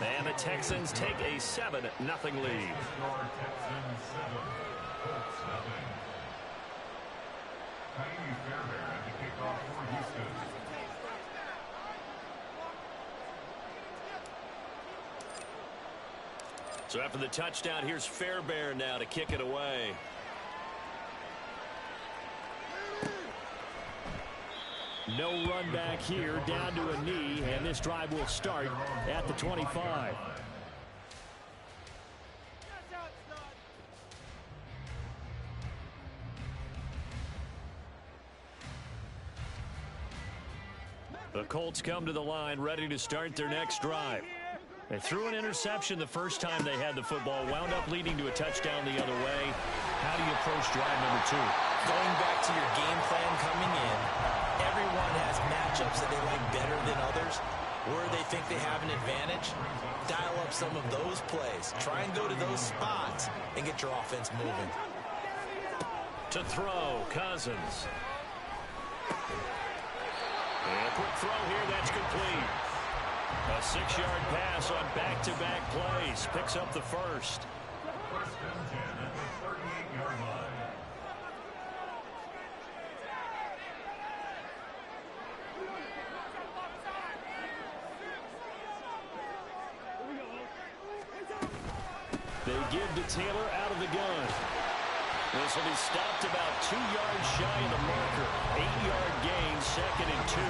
And the Texans take a 7-0 lead. So after the touchdown, here's Fairbairn now to kick it away. No run back here, down to a knee, and this drive will start at the 25. The Colts come to the line, ready to start their next drive. They threw an interception the first time they had the football, wound up leading to a touchdown the other way. How do you approach drive number 2? Going back to your game plan coming in, everyone has matchups that they like better than others. Where they think they have an advantage, dial up some of those plays. Try and go to those spots and get your offense moving. To throw, Cousins. And a quick throw here, that's complete. A 6-yard pass on back-to-back plays. Picks up the first. They give to Taylor out of the gun. This will be stopped about 2 yards shy of the marker. 8-yard gain, 2nd and 2.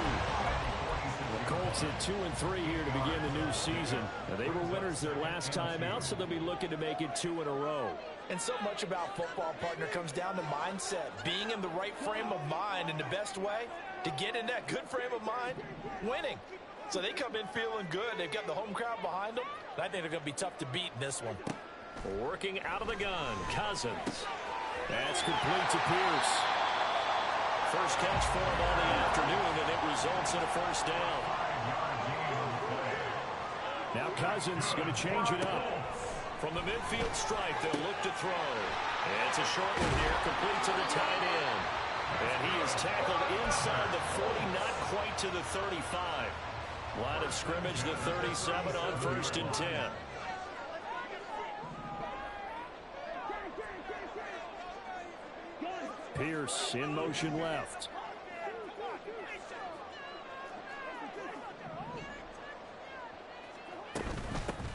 The Colts at 2-3 here to begin the new season. Now, they were winners their last time out, so they'll be looking to make it 2 in a row. And so much about football, partner, comes down to mindset. Being in the right frame of mind, and the best way to get in that good frame of mind, winning. So they come in feeling good. They've got the home crowd behind them. And I think they're going to be tough to beat in this one. Working out of the gun, Cousins. That's complete to Pierce. First catch for him all the afternoon, and it results in a first down. Now Cousins going to change it up. From the midfield stripe, they'll look to throw. And it's a short one here, complete to the tight end. And he is tackled inside the 40, not quite to the 35. Line of scrimmage, the 37 on 1st and 10. Pierce in motion left.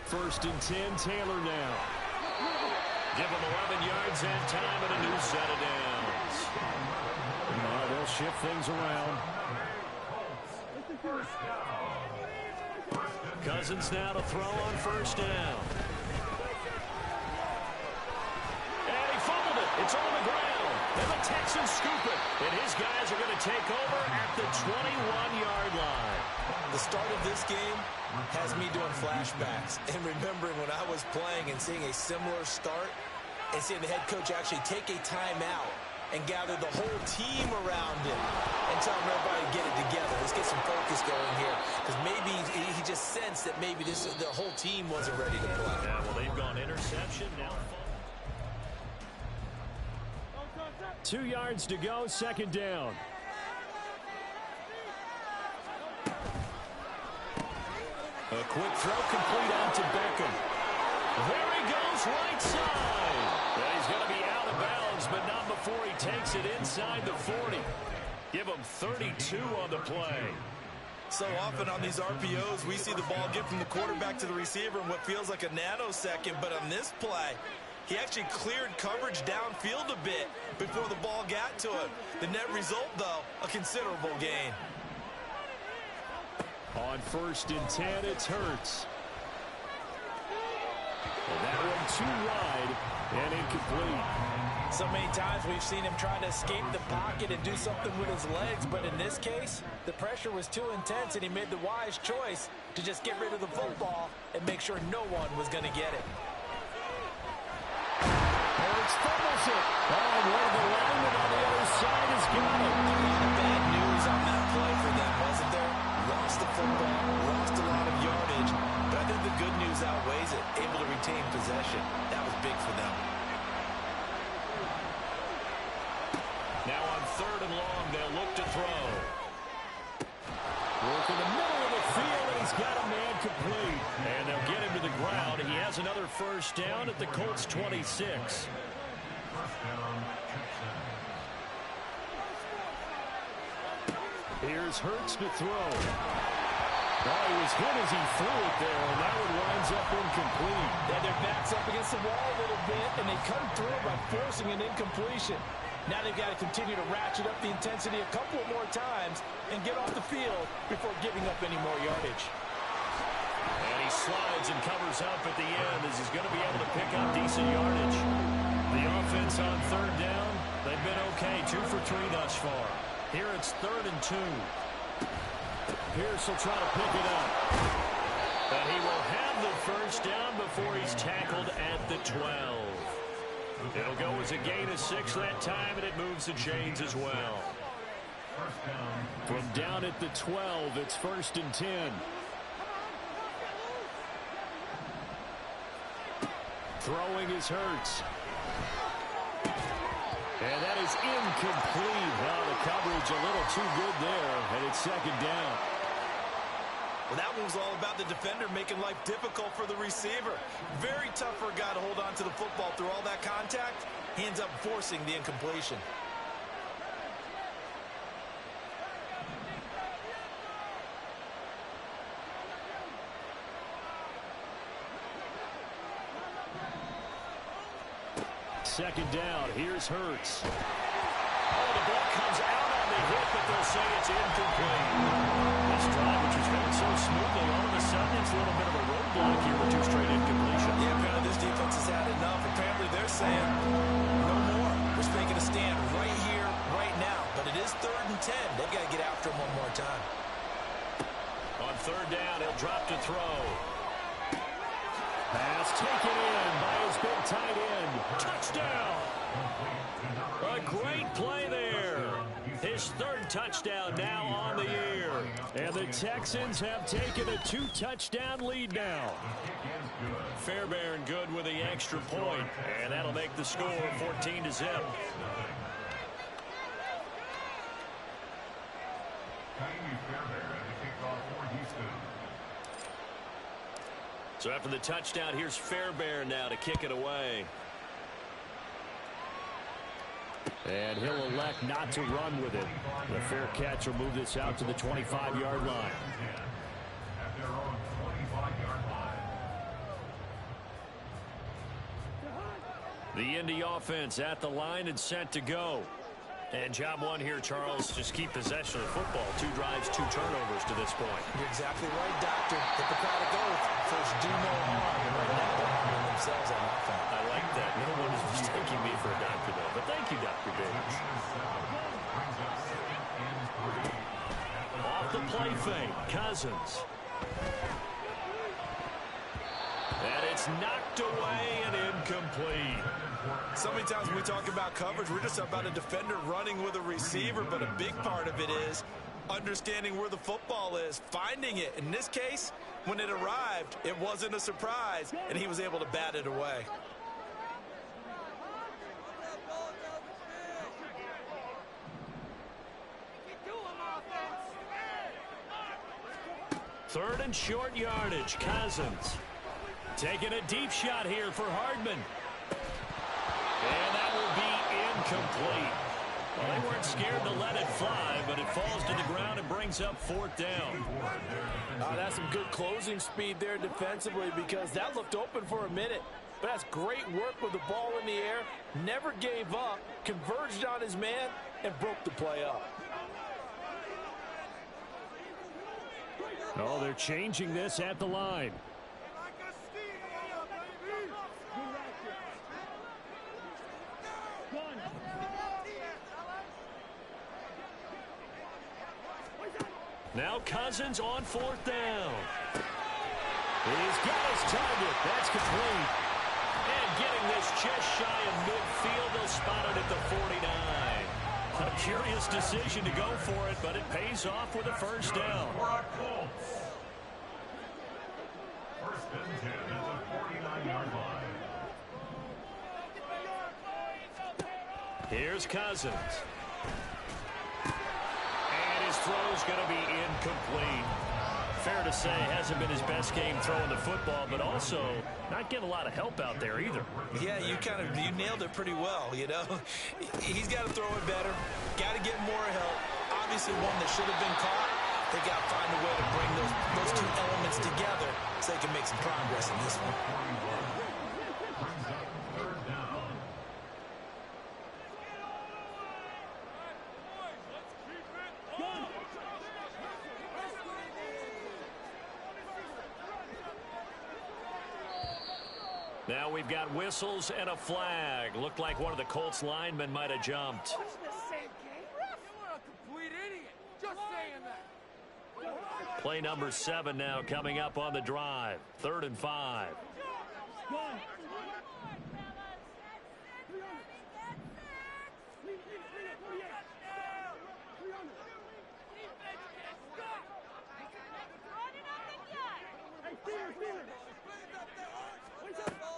First and 10, Taylor now. Give him 11 yards and time and a new set of downs. Now they'll shift things around. Cousins now to throw on first down. And he fumbled it. It's on the ground. And the Texans scoop it. And his guys are going to take over at the 21-yard line. The start of this game has me doing flashbacks and remembering when I was playing and seeing a similar start and seeing the head coach actually take a timeout and gather the whole team around him and tell everybody to get it together. Let's get some focus going here, because maybe he just sensed that maybe the whole team wasn't ready to play. Yeah, well, they've gone interception now. 2 yards to go, second down. A quick throw complete out to Beckham. There he goes, right side. And he's going to be out of bounds, but not before he takes it inside the 40. Give him 32 on the play. So often on these RPOs, we see the ball get from the quarterback to the receiver in what feels like a nanosecond, but on this play, he actually cleared coverage downfield a bit before the ball got to him. The net result, though, a considerable gain. On 1st and 10, it's Hurts. And that one too wide and incomplete. So many times we've seen him try to escape the pocket and do something with his legs, but in this case, the pressure was too intense and he made the wise choice to just get rid of the football and make sure no one was going to get it. Hurts fumbles it. Oh, one of the linemen on the other side has got it. Bad news on that play for them, wasn't there? Lost the football, lost a lot of yardage, but I think the good news outweighs it. Able to retain possession. That was big for them. Now on 3rd and long, they'll look to throw. Work in the middle of the field, and he's got a man complete. And they'll get him has another first down at the Colts 26. Here's Hurts to throw. Oh, he was hit as he threw it there, and that one winds up incomplete. Yeah, their back's up against the wall a little bit, and they come through by forcing an incompletion. Now they've got to continue to ratchet up the intensity a couple of more times and get off the field before giving up any more yardage. And he slides and covers up at the end as he's going to be able to pick up decent yardage. The offense on third down, they've been okay, 2 for 3 thus far. Here it's 3rd and 2. Pierce will try to pick it up. But he will have the first down before he's tackled at the 12. It'll go as a gain of 6 that time, and it moves the chains as well. From down at the 12, it's 1st and 10. Throwing is Hurts. And that is incomplete. Well, the coverage a little too good there, and it's 2nd down. Well, that one was all about the defender making life difficult for the receiver. Very tough for a guy to hold on to the football through all that contact. He ends up forcing the incompletion. Second down. Here's Hurts. Oh, the ball comes out on the hit, but they'll say it's incomplete. This drive, which was going so smoothly, all of a sudden it's a little bit of a roadblock here with 2 straight incompletions. Yeah, apparently this defense has had enough. Apparently they're saying, no more. We're making a stand right here, right now. But it is 3rd and 10. They've got to get after him one more time. On 3rd down, he'll drop to throw. Pass taken in by his big tight end. Touchdown! A great play there. His 3rd touchdown now on the year. And the Texans have taken a 2-touchdown lead now. Fairbairn good with the extra point. And that'll make the score 14-0. So after the touchdown, here's Fairbairn now to kick it away. And he'll elect not to run with it. The fair catch will move this out to the 25-yard line. The Indy offense at the line and set to go. And job one here, Charles, just keep possession of the football. 2 drives, 2 turnovers to this point. You're exactly right, Doctor. Hippocratic oath. First, do no harm. And right now, they're harming themselves on offense. I like that. No one is mistaking me for a doctor, though. But thank you, Dr. Davis. Off the play fake, Cousins. And it's knocked away and incomplete. So many times when we talk about coverage, we're just about a defender running with a receiver, but a big part of it is understanding where the football is, finding it. In this case, when it arrived, it wasn't a surprise, and he was able to bat it away. Third and short yardage, Cousins. Taking a deep shot here for Hardman. And that will be incomplete. Well, they weren't scared to let it fly, but it falls to the ground and brings up 4th down. That's some good closing speed there defensively, because that looked open for a minute. But that's great work with the ball in the air. Never gave up, converged on his man, and broke the play up. Oh, they're changing this at the line. Now Cousins on 4th down. He's got his target. That's complete. And getting this just shy of midfield, they'll spot it at the 49. A curious decision to go for it, but it pays off with a first down. First and 10 at the 49-yard line. Here's Cousins. And his throw's going to be incomplete. Fair to say, hasn't been his best game throwing the football, but also not getting a lot of help out there either. Yeah, you nailed it pretty well, you know. He's got to throw it better, got to get more help. Obviously one that should have been caught. They got to find a way to bring those two elements together so they can make some progress in this one. Now we've got whistles and a flag. Looked like one of the Colts linemen might have jumped. Play number 7 now coming up on the drive. 3rd and 5.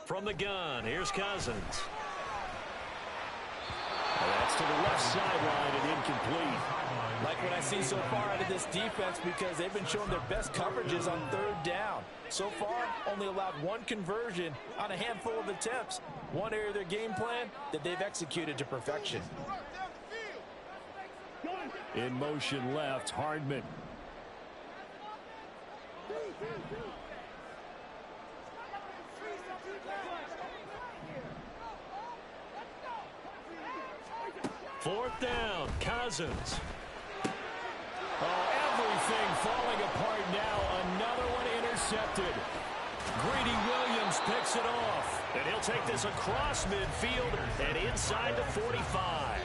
From the gun, here's Cousins. That's to the left sideline and incomplete. Like what I've seen so far out of this defense, because they've been showing their best coverages on 3rd down. So far, only allowed 1 conversion on a handful of attempts. One area of their game plan that they've executed to perfection. In motion left, Hardman. Fourth down, Cousins. Oh, everything falling apart now. Another one intercepted. Greedy Williams picks it off. And he'll take this across midfield and inside the 45.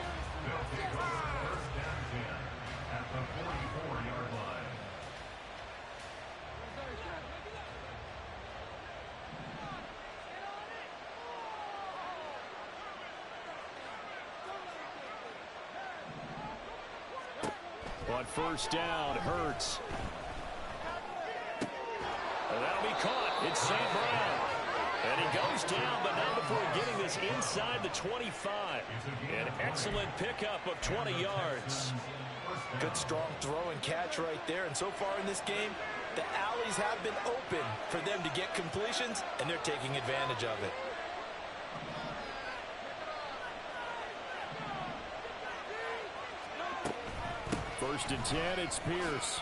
On first down, Hurts. And that'll be caught. It's St. Brown. And he goes down, but not before getting this inside the 25. An excellent pickup of 20 yards. Good, strong throw and catch right there. And so far in this game, the alleys have been open for them to get completions, and they're taking advantage of it. First and 10, it's Pierce.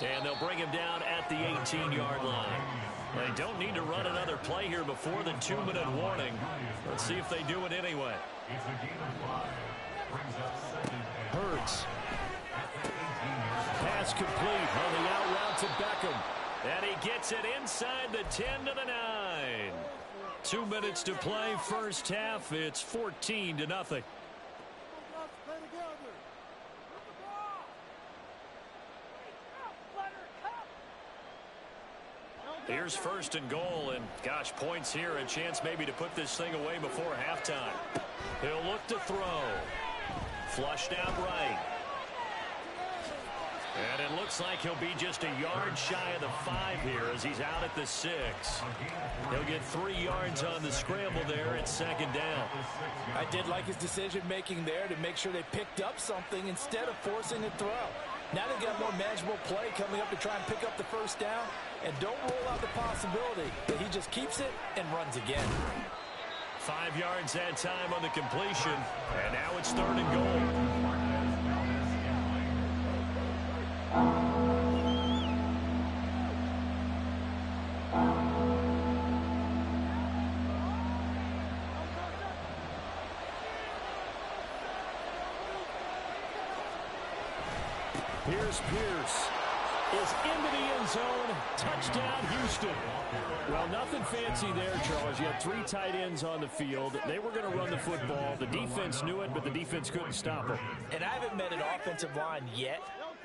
And they'll bring him down at the 18-yard line. They don't need to run another play here before the 2-minute warning. Let's see if they do it anyway. Hurts. Pass complete on the out route to Beckham. And he gets it inside the 10 to the 9. 2 minutes to play first half. It's 14-0. Here's first and goal, and gosh, points here, a chance maybe to put this thing away before halftime. He'll look to throw. Flushed out right. And it looks like he'll be just a yard shy of the 5 here as he's out at the 6. He'll get 3 yards on the scramble there at 2nd down. I did like his decision-making there to make sure they picked up something instead of forcing a throw. Now they've got more manageable play coming up to try and pick up the first down. And don't rule out the possibility that he just keeps it and runs again. 5 yards that time on the completion. And now it's 3rd and goal. Here's Pierce. Is into the end zone. Touchdown, Houston. Well, nothing fancy there, Charles. You had 3 tight ends on the field. They were going to run the football. The defense knew it, but the defense couldn't stop them. And I haven't met an offensive line yet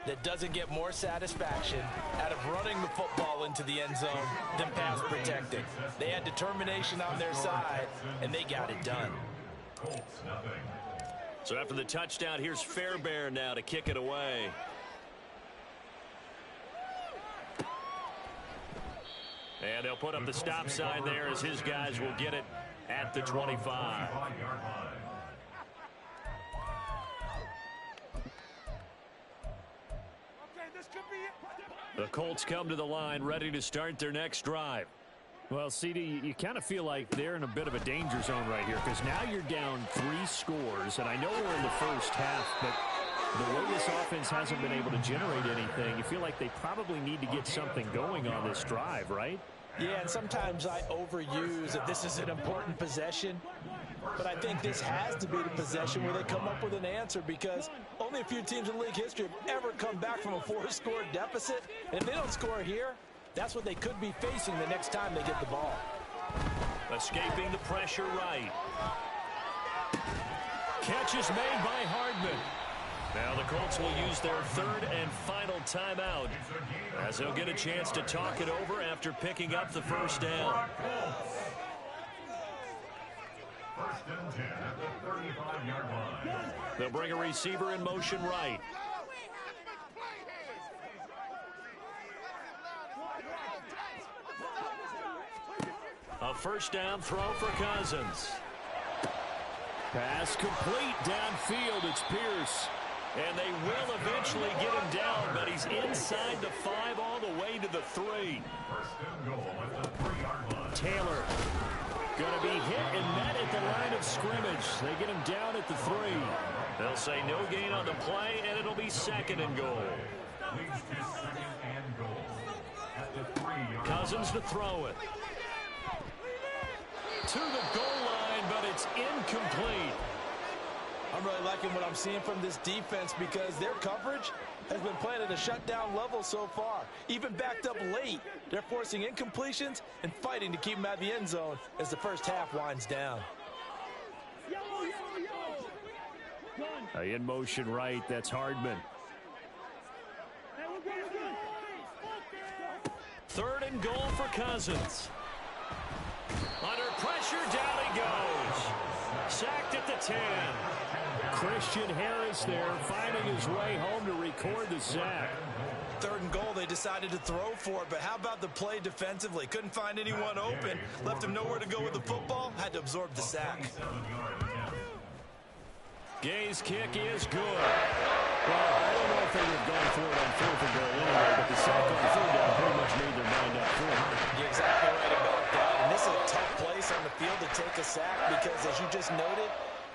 that doesn't get more satisfaction out of running the football into the end zone than pass protecting. They had determination on their side, and they got it done. So after the touchdown, here's Fairbairn now to kick it away. And they'll put up the stop sign there as his guys will get it at the 25. The Colts come to the line, ready to start their next drive. Well, CD, you kind of feel like they're in a bit of a danger zone right here because now you're down 3 scores, and I know we're in the first half, but the way this offense hasn't been able to generate anything, you feel like they probably need to get something going on this drive, right? Yeah, and sometimes I overuse that this is an important possession, but I think this has to be the possession where they come up with an answer because only a few teams in league history have ever come back from a 4-score deficit. And if they don't score here, that's what they could be facing the next time they get the ball. Escaping the pressure right. Catch is made by Hardman. Now the Colts will use their 3rd and final timeout as they'll get a chance to talk it over after picking up the first down. First and 10 at the 35-yard line. They'll bring a receiver in motion right. A first down throw for Cousins. Pass complete downfield. It's Pierce. And they will eventually get him down, but he's inside the 5 all the way to the 3. First and goal at the 3-yard line. Taylor going to be hit and met at the line of scrimmage. They get him down at the 3. They'll say no gain on the play, and it'll be 2nd and goal. Leads to 2nd and goal at the 3-yard line. Cousins to throw it. To the goal line, but it's incomplete. I'm really liking what I'm seeing from this defense because their coverage has been playing at a shutdown level so far. Even backed up late, they're forcing incompletions and fighting to keep them out of the end zone as the first half winds down. In motion right, that's Hardman. 3rd and goal for Cousins. Under pressure, down he goes. Sacked at the 10. Christian Harris there finding his way home to record the sack. 3rd and goal, they decided to throw for it, but how about the play defensively? Couldn't find anyone open, left him nowhere to go with the football, had to absorb the sack. Gay's kick is good. Well, I don't know if they would have gone for it on 4th and goal anyway, but the sack on 3rd down pretty much made their mind up for it. You're exactly right about that, and this is a tough place on the field to take a sack because, as you just noted,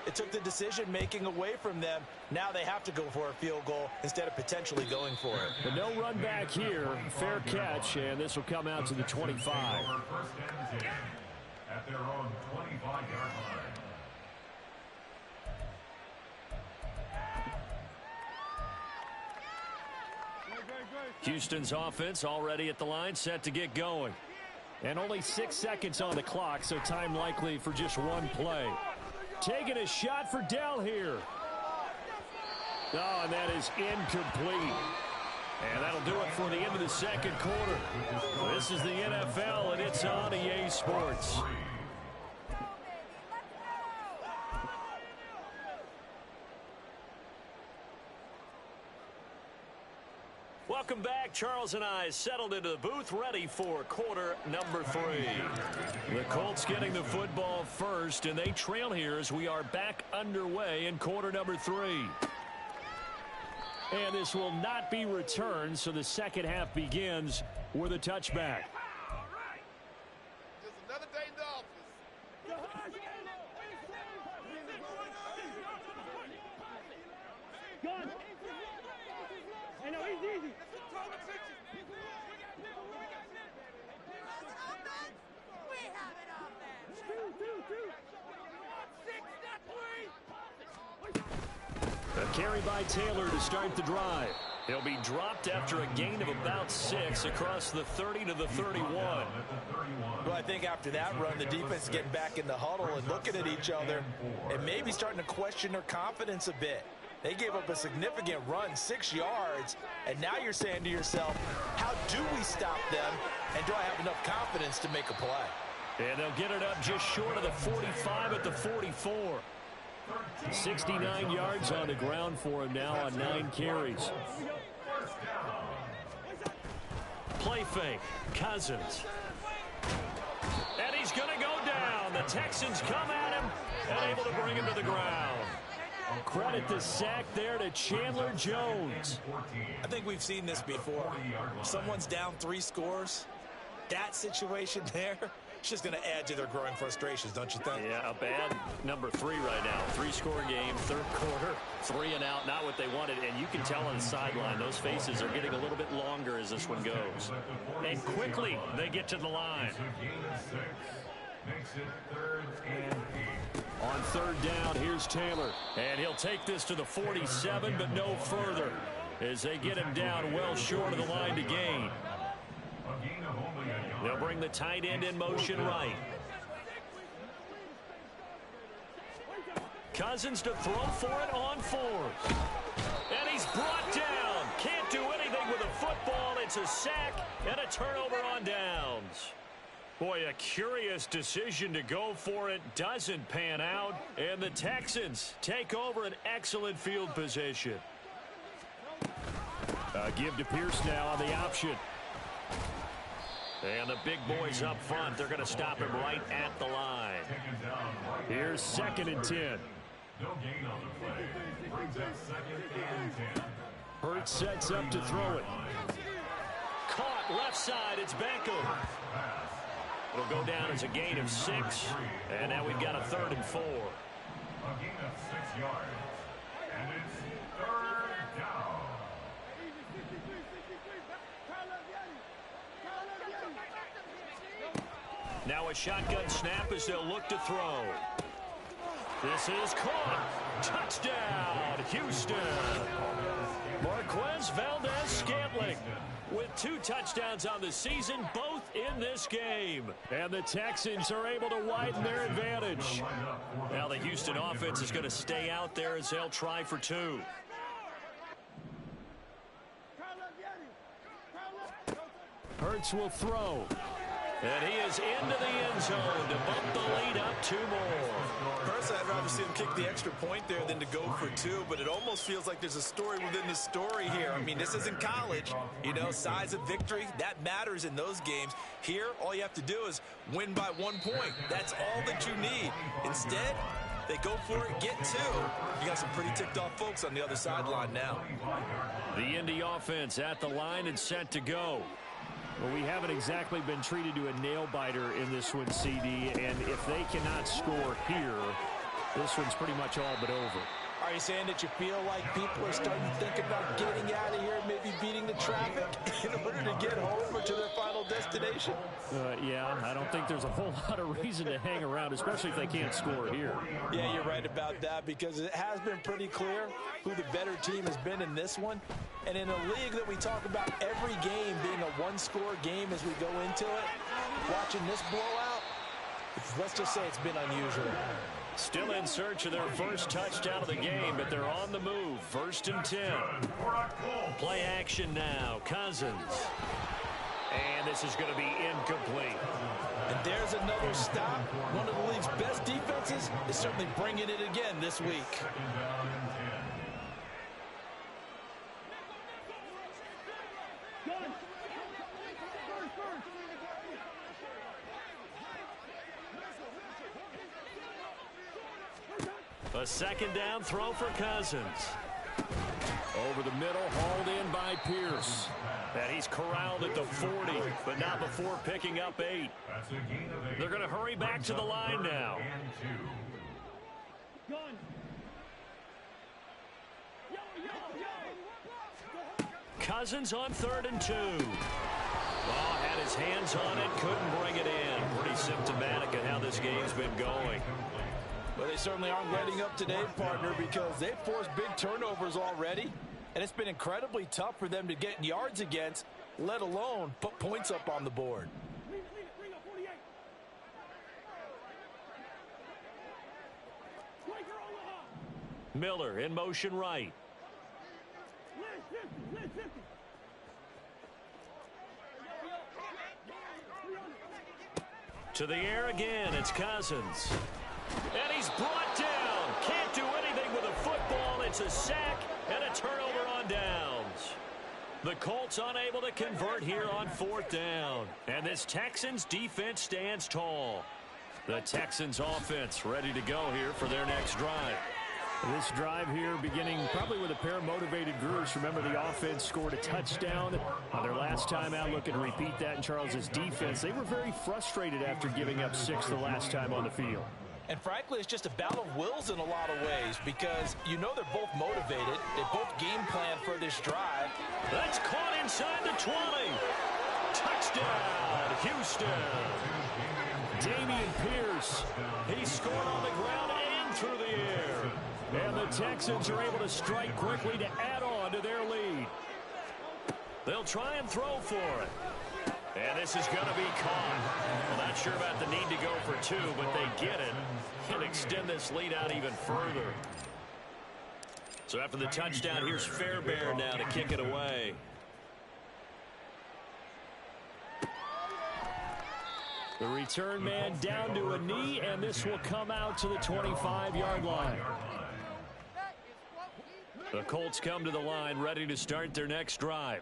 it took the decision-making away from them. Now they have to go for a field goal instead of potentially going for it. But no run back here. Fair catch, and this will come out to the 25. First and 10 at their own 25-yard line. Houston's offense already at the line, set to get going. And only 6 seconds on the clock, so time likely for just one play. Taking a shot for Dell here. Oh, and that is incomplete. And that'll do it for the end of the 2nd quarter. This is the NFL, and it's on EA Sports. Welcome back. Charles and I settled into the booth, ready for quarter number 3. The Colts getting the football first, and they trail here as we are back underway in quarter number 3. And this will not be returned, so the second half begins with a touchback. Just another day in the office. I know, he's easy. We have it on there. A carry by Taylor to start the drive. He'll be dropped after a gain of about 6 across the 30 to the 31. Well, I think after that run, the defense is getting back in the huddle and looking at each other and maybe starting to question their confidence a bit. They gave up a significant run, 6 yards, and now you're saying to yourself, how do we stop them, and do I have enough confidence to make a play? And they'll get it up just short of the 45 at the 44. 69 yards on the ground for him now on 9 carries. Play fake. Cousins. And he's going to go down. The Texans come at him and able to bring him to the ground. Credit the sack there to Chandler Jones. I think we've seen this before. Someone's down 3 scores. That situation there, it's just going to add to their growing frustrations, don't you think? Yeah, a bad number 3 right now. 3-score game, third quarter, 3 and out, not what they wanted. And you can tell on the sideline, those faces are getting a little bit longer as this one goes. And quickly, they get to the line. Makes it 3rd and 8. On 3rd down, here's Taylor. And he'll take this to the 47, but no further, as they get him down well short of the line to gain. They'll bring the tight end in motion right. Cousins to throw for it on 4th. And he's brought down. Can't do anything with a football. It's a sack and a turnover on downs. Boy, a curious decision to go for it. Doesn't pan out. And the Texans take over an excellent field position. Give to Pierce now on the option. And the big boys up front, they're going to stop him right at the line. Here's 2nd and 10. No gain on the play. Brings up 2nd and 10. Hurts sets up to throw it. Caught left side. It's Beckham. It'll go down as a gain of 6. And now we've got a 3rd and 4. A gain of 6 yards. And it's 3rd down. Now a shotgun snap as they'll look to throw. This is caught. Touchdown, Houston. Marquez Valdez-Scantling with 2 touchdowns on the season, both in this game. And the Texans are able to widen their advantage. Now the Houston offense is going to stay out there as they'll try for 2. Hurts will throw. And he is into the end zone to bump the lead up 2 more. Personally, I'd rather see him kick the extra point there than to go for 2, but it almost feels like there's a story within the story here. I mean, this isn't college. You know, size of victory, that matters in those games. Here, all you have to do is win by 1 point. That's all that you need. Instead, they go for it, get 2. You got some pretty ticked off folks on the other sideline now. The Indy offense at the line and set to go. Well, we haven't exactly been treated to a nail-biter in this one, CD, and if they cannot score here, this one's pretty much all but over. Are you saying that you feel like people are starting to think about getting out of here, maybe beating the traffic in order to get home or to their final destination? Yeah, I don't think there's a whole lot of reason to hang around, especially if they can't score here. Yeah, you're right about that, because it has been pretty clear who the better team has been in this one. And in a league that we talk about every game being a 1-score game as we go into it, watching this blowout, let's just say it's been unusual. Still in search of their first touchdown of the game, but they're on the move. 1st and 10. Play action now. Cousins. And this is going to be incomplete. And there's another stop. One of the league's best defenses is certainly bringing it again this week. A 2nd down throw for Cousins. Over the middle, hauled in by Pierce. And he's corralled at the 40, but not before picking up 8. They're going to hurry back to the line now. Cousins on 3rd and 2. Oh, had his hands on it, couldn't bring it in. Pretty symptomatic of how this game's been going. Well, they certainly aren't letting up today, partner, because they've forced big turnovers already, and it's been incredibly tough for them to get yards against, let alone put points up on the board. Miller in motion right. To the air again, it's Cousins. And he's brought down. Can't do anything with a football. It's a sack and a turnover on downs. The Colts unable to convert here on 4th down. And this Texans defense stands tall. The Texans offense ready to go here for their next drive. This drive here beginning probably with a pair of motivated groups. Remember, the offense scored a touchdown on their last time out, looking to repeat that in Charles's defense. They were very frustrated after giving up 6 the last time on the field. And frankly, it's just a battle of wills in a lot of ways because you know they're both motivated. They both game plan for this drive. That's caught inside the 20. Touchdown, Houston. Dameon Pierce. He scored on the ground and through the air. And the Texans are able to strike quickly to add on to their lead. They'll try and throw for it. And this is going to be caught. Well, not sure about the need to go for 2, but they get it and extend this lead out even further. So after the touchdown, here's Fairbairn now to kick it away. The return man down to a knee, and this will come out to the 25-yard line. The Colts come to the line, ready to start their next drive.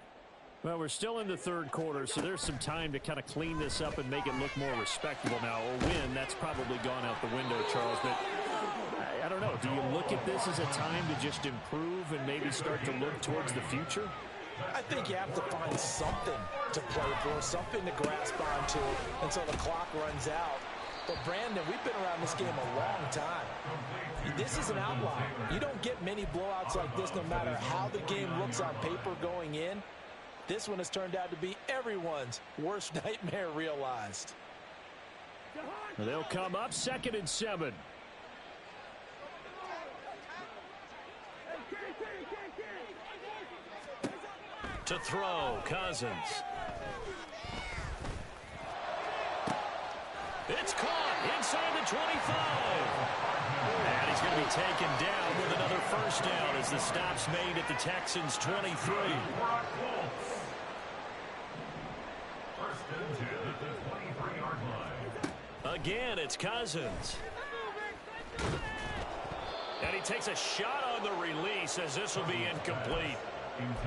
Well, we're still in the third quarter, so there's some time to kind of clean this up and make it look more respectable now. A win, that's probably gone out the window, Charles. But I don't know. Do you look at this as a time to just improve and maybe start to look towards the future? I think you have to find something to play for, something to grasp onto until the clock runs out. But, Brandon, we've been around this game a long time. This is an outlier. You don't get many blowouts like this no matter how the game looks on paper going in. This one has turned out to be everyone's worst nightmare realized. They'll come up 2nd and 7. To throw, Cousins. It's caught inside the 25. And he's going to be taken down with another first down as the stop's made at the Texans' 23. First and 10 at the 23-yard line. Again, it's Cousins. And he takes a shot on the release as this will be incomplete.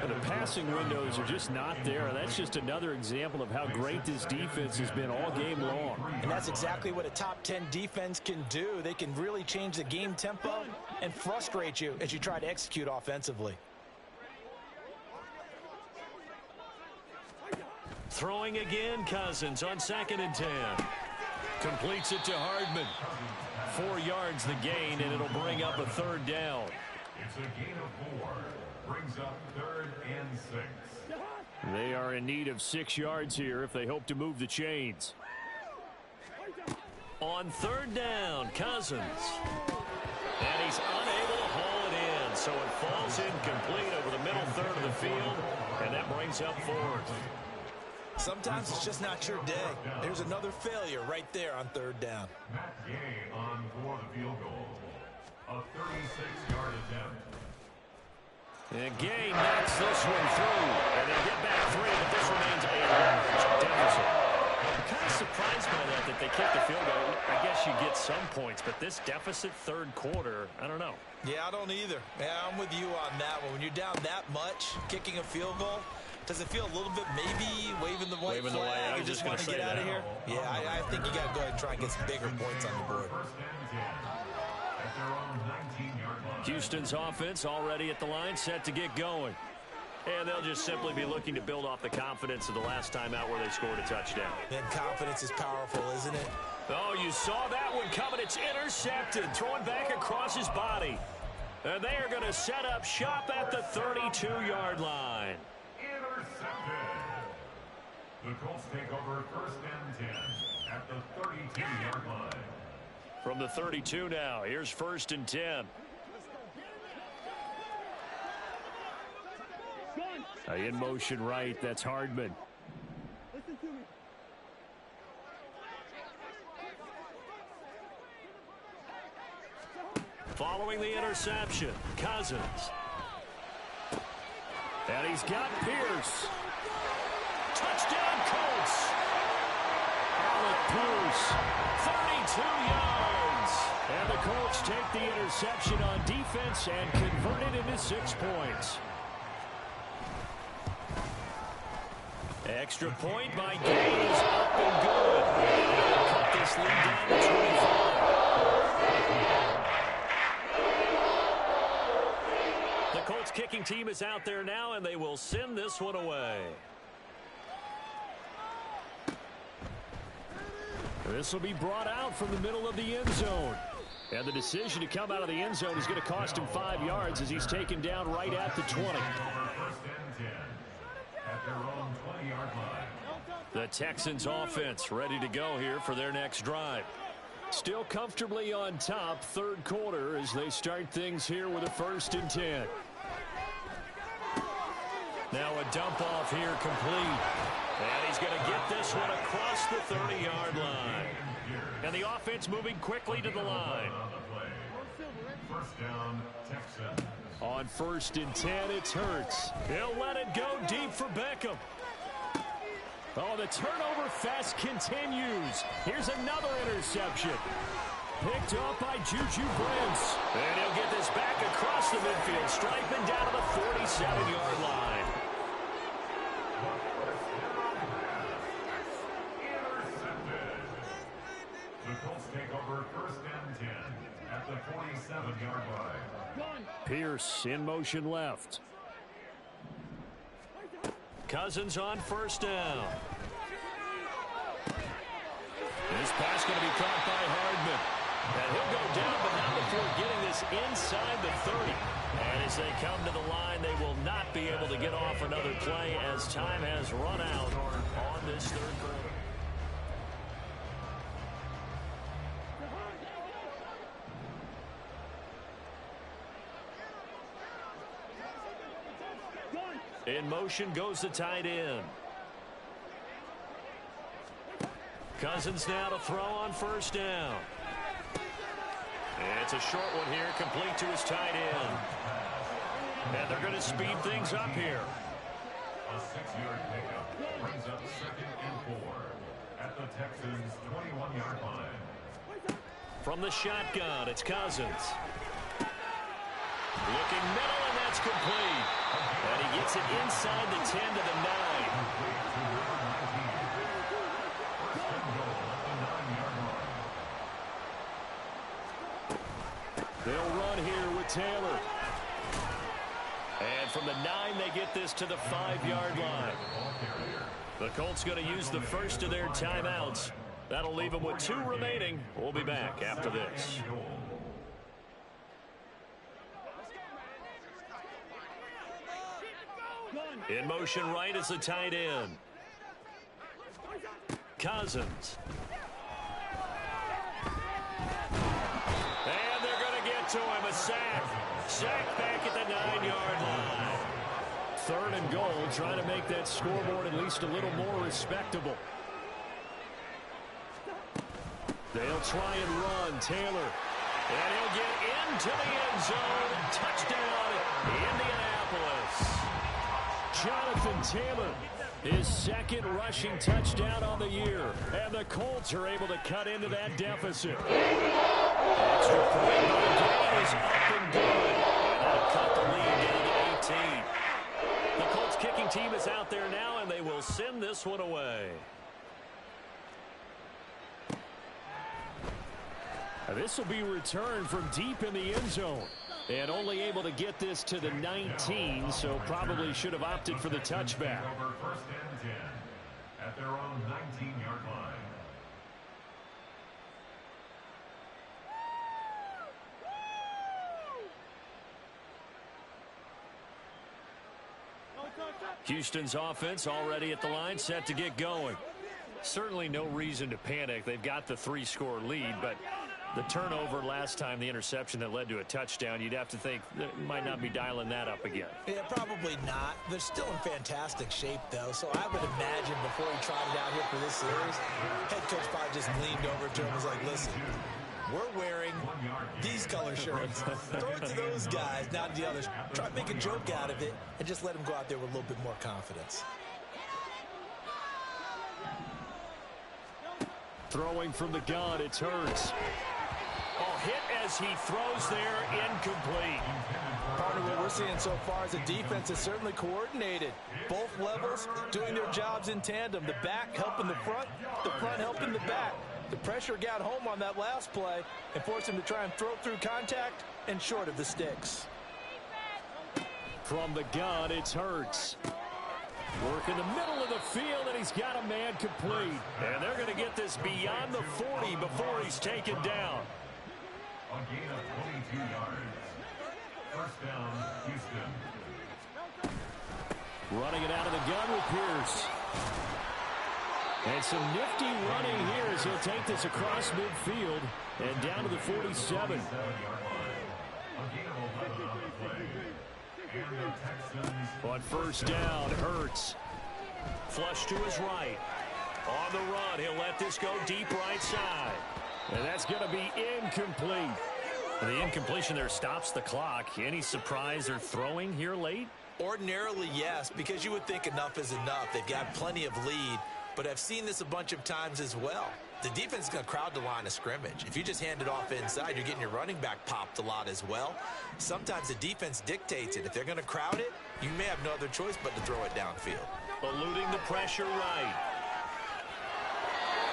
The passing windows are just not there. That's just another example of how great this defense has been all game long. And that's exactly what a top 10 defense can do. They can really change the game tempo and frustrate you as you try to execute offensively. Throwing again, Cousins on 2nd and 10. Completes it to Hardman. 4 yards the gain, and it'll bring up a 3rd down. It's a gain of 4. Brings up 3rd and 6. They are in need of 6 yards here if they hope to move the chains. On 3rd down, Cousins. And he's unable to haul it in, so it falls incomplete over the middle third of the field, and that brings up 4th. Sometimes it's just not your day. There's another failure right there on 3rd down. Matt Gay on for the field goal. A 36-yard attempt. And Gay knocks this one through, and they'll get back 3, but this remains a large deficit. I'm kind of surprised by that they kicked the field goal. I guess you get some points, but this deficit 3rd quarter, I don't know. Yeah, I don't either. Yeah, I'm with you on that one. When you're down that much, kicking a field goal, does it feel a little bit maybe waving the white flag and just want to get out of here? Yeah, I think you got to go ahead and try and get some bigger points on the board. First and 10 at their own 19-yard line. Houston's offense already at the line, set to get going. And they'll just simply be looking to build off the confidence of the last time out where they scored a touchdown. And confidence is powerful, isn't it? Oh, you saw that one coming. It's intercepted, thrown back across his body. And they are going to set up shop at the 32-yard line. Intercepted. The Colts take over 1st and 10 at the 32-yard line. From the 32 now, here's 1st and 10. In motion right, that's Hardman. Listen to me. Following the interception, Cousins. And he's got Pierce. Touchdown, Colts. Alec Pierce, 32 yards. And the Colts take the interception on defense and convert it into 6 points. Extra point by Gaines, up and good. They'll cut this lead down to 25. team is out there now, and they will send this one away. This will be brought out from the middle of the end zone. And the decision to come out of the end zone is going to cost him 5 yards as he's taken down right at the 20. First and 10 at their own 20-yard line. The Texans offense ready to go here for their next drive. Still comfortably on top, third quarter, as they start things here with a 1st and 10. Now a dump off here complete. And he's going to get this one across the 30-yard line. And the offense moving quickly to the line. First down, Texans. On 1st and 10, it's Hurts. He'll let it go deep for Beckham. Oh, the turnover fest continues. Here's another interception. Picked off by Juju Brents. And he'll get this back across the midfield, striping down to the 47-yard line. The Colts take over 1st and 10 at the 47-yard line. Pierce in motion left. Cousins on 1st down. This pass going to be caught by Hardman. And he'll go down, but not before getting this inside the 30. And as they come to the line, they will not be able to get off another play as time has run out on this third quarter. In motion goes the tight end. Cousins now to throw on 1st down. And it's a short one here, complete to his tight end. And they're going to speed things up here. A 6-yard pickup brings up 2nd and 4 at the Texans' 21-yard line. From the shotgun, it's Cousins. Looking middle, and that's complete. And he gets it inside the 10 to the 9. They'll run here with Taylor. And from the 9, they get this to the 5-yard line. The Colts going to use the first of their timeouts. That'll leave them with 2 remaining. We'll be back after this. In motion right is the tight end. Cousins. And they're going to get to him. A sack. Sack back at the 9-yard line. 3rd and goal, trying to make that scoreboard at least a little more respectable. They'll try and run. Taylor. And he'll get into the end zone. Touchdown, Indianapolis. Jonathan Taylor, his 2nd rushing touchdown on the year. And the Colts are able to cut into that deficit. Extra point by Gay is up and good. And that'll cut the lead down to 18. The Colts kicking team is out there now, and they will send this one away. This will be returned from deep in the end zone. And only able to get this to the 19, so probably should have opted for the touchback. Over 1st and 10 at their own 19-yard line. Houston's offense already at the line, set to get going. Certainly no reason to panic. They've got the 3-score lead, but the turnover last time, the interception that led to a touchdown, you'd have to think they might not be dialing that up again. Yeah, probably not. They're still in fantastic shape, though, so I would imagine before he trotted out here for this series, head coach probably just leaned over to him and was like, listen, we're wearing these color shirts. Throw it to those guys, not the others. Try to make a joke out of it and just let them go out there with a little bit more confidence. Throwing from the gun, it's Hurts. Oh, hit as he throws there, incomplete. Part of what we're seeing so far is the defense is certainly coordinated. Both levels doing their jobs in tandem. The back helping the front helping the back. The pressure got home on that last play and forced him to try and throw through contact and short of the sticks. From the gun, it's Hurts. Work in the middle of the field, and he's got a man complete. And they're going to get this beyond the 40 before he's taken down. A gain of 22 yards. First down, Houston. Running it out of the gun with Pierce. And some nifty running here as he'll take this across midfield and down to the 47. On first down, Hurts. Flush to his right. On the run, he'll let this go deep right side. And that's going to be incomplete. The incompletion there stops the clock. Any surprise they're throwing here late? Ordinarily, yes, because you would think enough is enough. They've got plenty of lead, but I've seen this a bunch of times as well. The defense is going to crowd the line of scrimmage. If you just hand it off inside, you're getting your running back popped a lot as well. Sometimes the defense dictates it. If they're going to crowd it, you may have no other choice but to throw it downfield. Eluding the pressure right.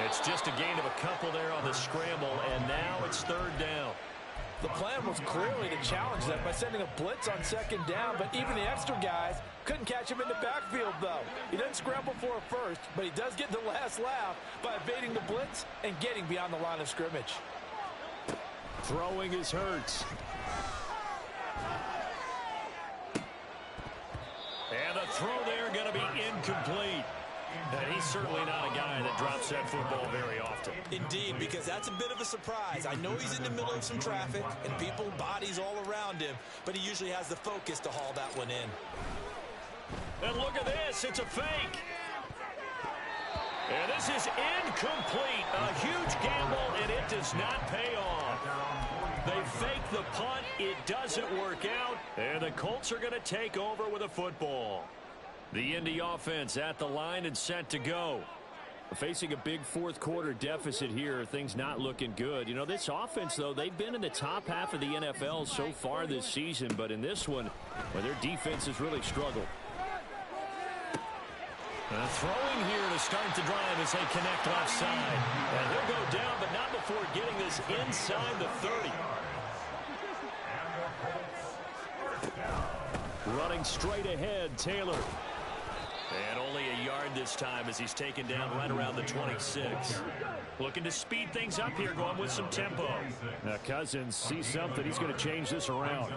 It's just a gain of a couple there on the scramble, and now it's third down. The plan was clearly to challenge them by sending a blitz on second down, but even the extra guys couldn't catch him in the backfield, though. He doesn't scramble for a first, but he does get the last laugh by evading the blitz and getting beyond the line of scrimmage. Throwing is Hurts. And the throw there going to be incomplete. And he's certainly not a guy that drops that football very often. Indeed, because that's a bit of a surprise. I know he's in the middle of some traffic and people, bodies all around him, but he usually has the focus to haul that one in. And look at this. It's a fake. And this is incomplete. A huge gamble, and it does not pay off. They fake the punt. It doesn't work out. And the Colts are going to take over with a football. The Indy offense at the line and set to go. Facing a big fourth quarter deficit here, things not looking good. You know, this offense, though, they've been in the top half of the NFL so far this season, but in this one, well, their defense has really struggled. Throwing here to start the drive as they connect offside. And they'll go down, but not before getting this inside the 30. Running straight ahead, Taylor. And only a yard this time as he's taken down right around the 26. Looking to speed things up here, going with some tempo. Now Cousins sees something. He's going to change this around.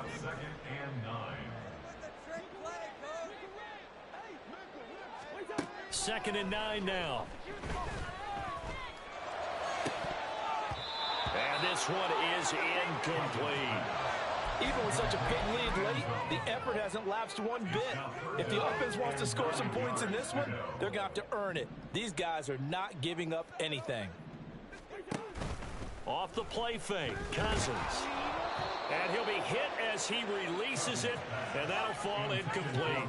Second and 9 now. And this one is incomplete. Even with such a big lead late, the effort hasn't lapsed one bit. If the offense wants to score some points in this one, they're going to have to earn it. These guys are not giving up anything. Off the play fake, Cousins. And he'll be hit as he releases it, and that'll fall incomplete.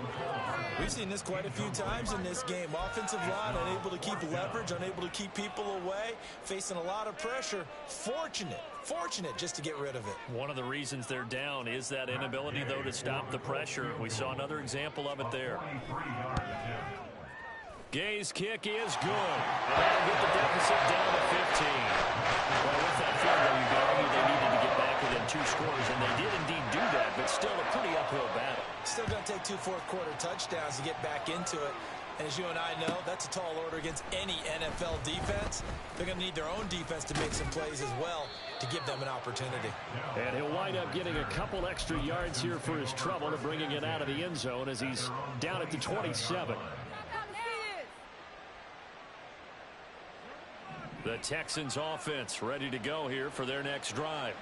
We've seen this quite a few times in this game. Offensive line unable to keep leverage, unable to keep people away, facing a lot of pressure. Fortunate just to get rid of it. One of the reasons they're down is that inability, though, to stop the pressure. We saw another example of it there. Gay's kick is good. And that'll get the deficit down to 15. Well, with that field goal, you could argue they needed to get back within 2 scores, and they did indeed do that, but still a pretty uphill battle. Still going to take 2 fourth-quarter touchdowns to get back into it. And as you and I know, that's a tall order against any NFL defense. They're going to need their own defense to make some plays as well to give them an opportunity. And he'll wind up getting a couple extra yards here for his trouble to bringing it out of the end zone as he's down at the 27. The Texans offense ready to go here for their next drive.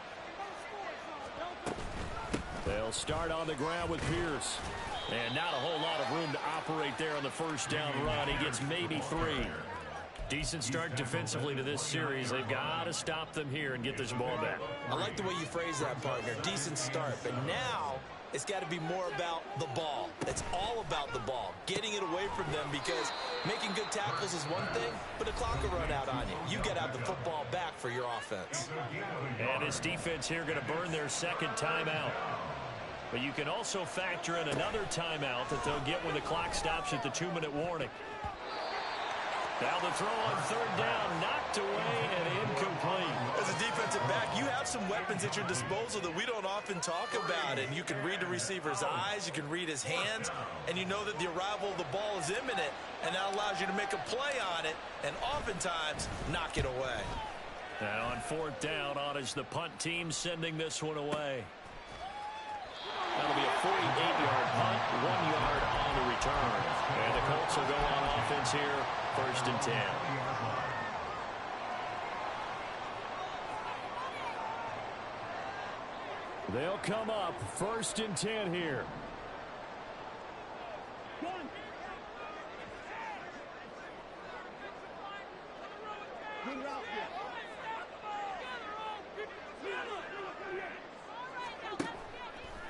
They'll start on the ground with Pierce. And not a whole lot of room to operate there on the first down run. He gets maybe 3. Decent start defensively to this series. They've got to stop them here and get this ball back. I like the way you phrase that, partner. Decent start. But now it's got to be more about the ball. It's all about the ball. Getting it away from them, because making good tackles is one thing, but the clock will run out on you. You get out the football back for your offense. And his defense here going to burn their second timeout. But you can also factor in another timeout that they'll get when the clock stops at the 2-minute warning. Now the throw on third down, knocked away and incomplete. As a defense defensive back, you have some weapons at your disposal that we don't often talk about. And you can read the receiver's eyes, you can read his hands, and you know that the arrival of the ball is imminent, and that allows you to make a play on it and oftentimes knock it away. And on fourth down, on is the punt team sending this one away. That'll be a 48-yard punt, 1 yard on the return. And the Colts will go on offense here, 1st and 10. They'll come up 1st and 10 here. Good route here.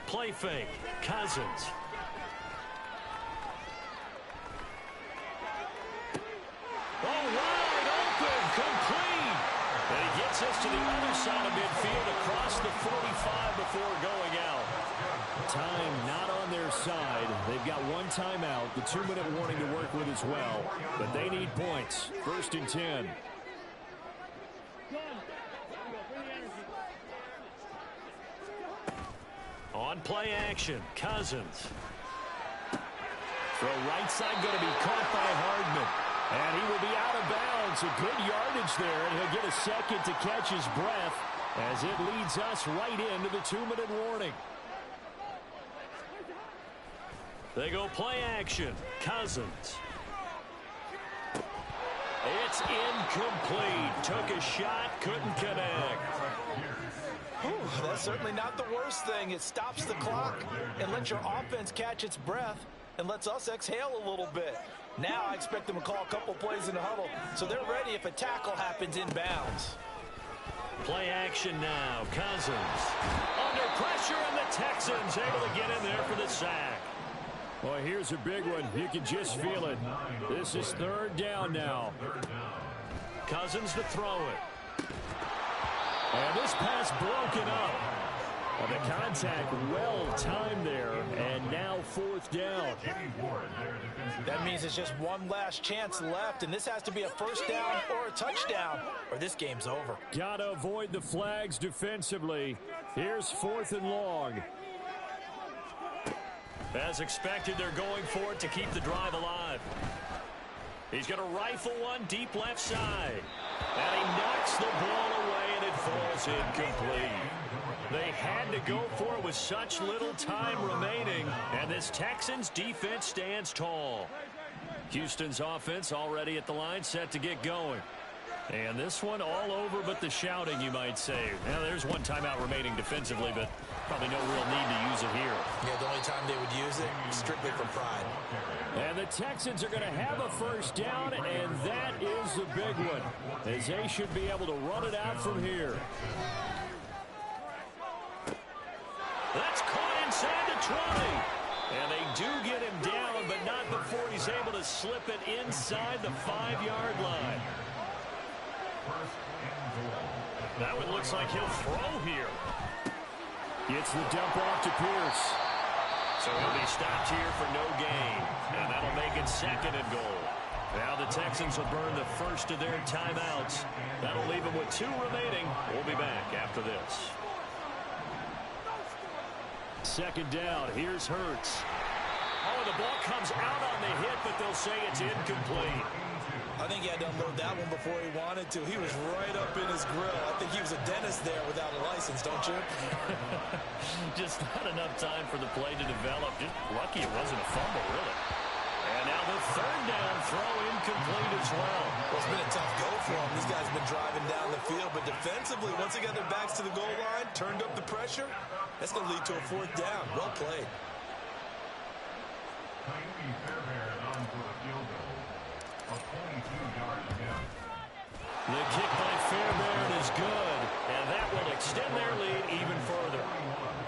Play fake. Cousins. Oh, wide open. Complete. And he gets us to the other side of midfield across the 45 before going out. Time not on their side. They've got one timeout, the 2-minute warning to work with as well. But they need points. 1st and 10. On play action, Cousins. Throw right side going to be caught by Hardman. And he will be out of bounds. A good yardage there, and he'll get a second to catch his breath as it leads us right into the 2-minute warning. They go play action, Cousins. It's incomplete. Took a shot, couldn't connect. That's certainly not the worst thing. It stops the clock and lets your offense catch its breath and lets us exhale a little bit. Now I expect them to call a couple plays in the huddle so they're ready if a tackle happens inbounds. Play action now. Cousins under pressure, and the Texans able to get in there for the sack. Well, here's a big one. You can just feel it. This is 3rd down now. Cousins to throw it. And this pass broken up. And the contact well timed there, and now 4th down. That means it's just one last chance left, and this has to be a 1st down or a touchdown, or this game's over. Gotta avoid the flags defensively. Here's 4th and long. As expected, they're going for it to keep the drive alive. He's going to rifle one deep left side. And he knocks the ball away, and it falls incomplete. They had to go for it with such little time remaining, and this Texans defense stands tall. Houston's offense already at the line, set to get going. And this one all over but the shouting, you might say. Now, there's one timeout remaining defensively, but probably no real need to use it here. Yeah, the only time they would use it, strictly for pride. And the Texans are going to have a 1st down, and that is the big one, as they should be able to run it out from here. That's caught inside the 20. And they do get him down, but not before he's able to slip it inside the 5-yard line. That one looks like he'll throw here. Gets the dump off to Pierce. So he'll be stopped here for no gain. And that'll make it 2nd and goal. Now the Texans will burn the first of their timeouts. That'll leave them with 2 remaining. We'll be back after this. 2nd down. Here's Hurts. Oh, the ball comes out on the hit, but they'll say it's incomplete. I think he had to unload that one before he wanted to. He was right up in his grill. I think he was a dentist there without a license, don't you? Just not enough time for the play to develop. Just lucky it wasn't a fumble, really. And now the 3rd down throw incomplete as well. Well, it's been a tough go for him. These guys have been driving down the field, but defensively, once they got their backs to the goal line, turned up the pressure, that's going to lead to a 4th down. Well played. The kick by Fairbairn is good, and that will extend their lead even further.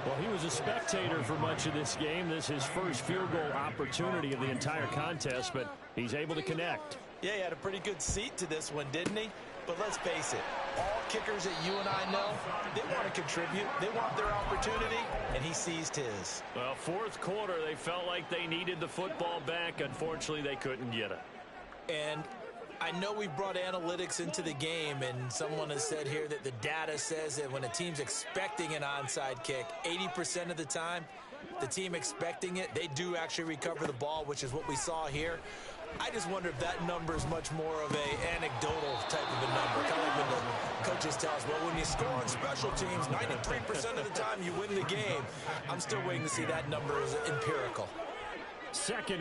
Well, he was a spectator for much of this game. This is his first field goal opportunity of the entire contest, but he's able to connect. Yeah, he had a pretty good seat to this one, didn't he? But let's face it, all kickers that you and I know, they want to contribute. They want their opportunity, and he seized his. Well, 4th quarter, they felt like they needed the football back. Unfortunately, they couldn't get it. And I know we've brought analytics into the game, and someone has said here that the data says that when a team's expecting an onside kick, 80% of the time, the team expecting it, they do actually recover the ball, which is what we saw here. I just wonder if that number is much more of a anecdotal type of a number. Kind of like when the coaches tell us, well, when you score on special teams, 93% of the time you win the game. I'm still waiting to see that number as empirical. Second